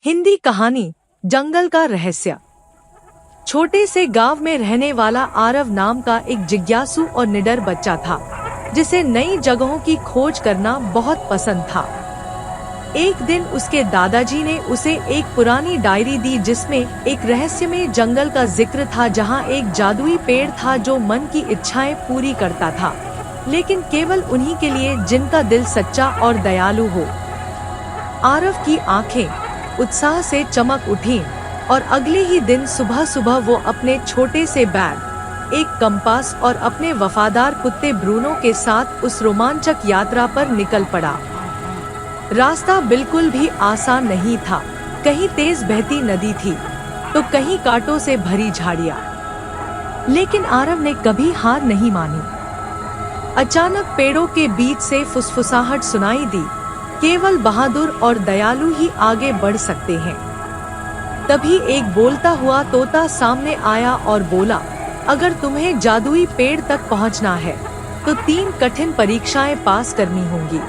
हिंदी कहानी जंगल का रहस्य। छोटे से गांव में रहने वाला आरव नाम का एक जिज्ञासु और निडर बच्चा था, जिसे नई जगहों की खोज करना बहुत पसंद था। एक दिन उसके दादाजी ने उसे एक पुरानी डायरी दी, जिसमें एक रहस्यमय जंगल का जिक्र था, जहां एक जादुई पेड़ था जो मन की इच्छाएं पूरी करता था, लेकिन केवल उन्हीं के लिए जिनका दिल सच्चा और दयालु हो। आरव की आंखें उत्साह से चमक उठीं और अगले ही दिन सुबह सुबह वो अपने छोटे से बैग, एक कंपास और अपने वफादार कुत्ते ब्रूनो के साथ उस रोमांचक यात्रा पर निकल पड़ा। रास्ता बिल्कुल भी आसान नहीं था। कहीं तेज बहती नदी थी तो कहीं कांटों से भरी झाड़ियां, लेकिन आरव ने कभी हार नहीं मानी। अचानक पेड़ों के बीच से फुसफुसाहट सुनाई दी, केवल बहादुर और दयालु ही आगे बढ़ सकते हैं। तभी एक बोलता हुआ तोता सामने आया और बोला, अगर तुम्हें जादुई पेड़ तक पहुंचना है तो 3 कठिन परीक्षाएं पास करनी होंगी।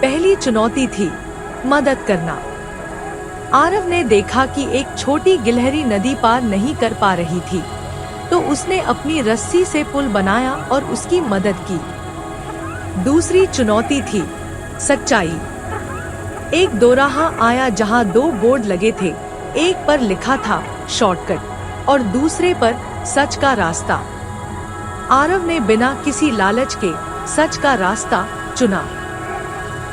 पहली चुनौती थी मदद करना। आरव ने देखा कि एक छोटी गिलहरी नदी पार नहीं कर पा रही थी, तो उसने अपनी रस्सी से पुल बनाया और उसकी मदद की। दूसरी चुनौती थी सच्चाई। एक दोराहा आया जहां 2 बोर्ड लगे थे, एक पर लिखा था शॉर्टकट और दूसरे पर सच का रास्ता। आरव ने बिना किसी लालच के सच का रास्ता चुना।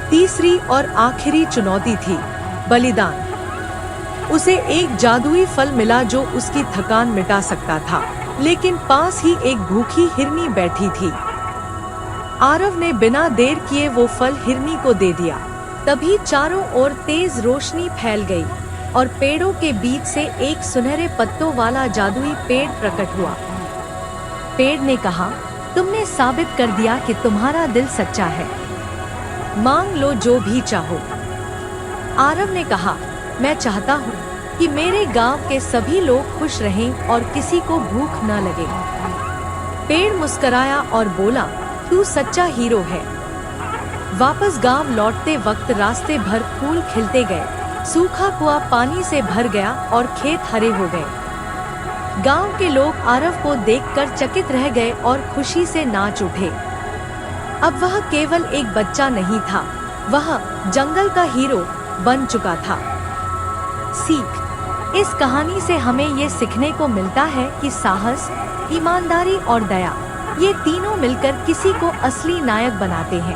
तीसरी और आखिरी चुनौती थी बलिदान। उसे एक जादुई फल मिला जो उसकी थकान मिटा सकता था, लेकिन पास ही एक भूखी हिरनी बैठी थी। आरव ने बिना देर किए वो फल हिरनी को दे दिया। तभी चारों ओर तेज रोशनी फैल गई और पेड़ों के बीच से एक सुनहरे पत्तों वाला जादुई पेड़ प्रकट हुआ। पेड़ ने कहा, तुमने साबित कर दिया कि तुम्हारा दिल सच्चा है, मांग लो जो भी चाहो। आरव ने कहा, मैं चाहता हूँ कि मेरे गांव के सभी लोग खुश रहें और किसी को भूख न लगे। पेड़ मुस्कुराया और बोला, तू सच्चा हीरो है। वापस गांव लौटते वक्त रास्ते भर फूल खिलते गए, सूखा कुआं पानी से भर गया और खेत हरे हो गए। गांव के लोग आरव को देखकर चकित रह गए और खुशी से नाच उठे। अब वह केवल एक बच्चा नहीं था, वह जंगल का हीरो बन चुका था। सीख, इस कहानी से हमें ये सीखने को मिलता है कि साहस, ईमानदारी और दया, ये तीनों मिलकर किसी को असली नायक बनाते हैं।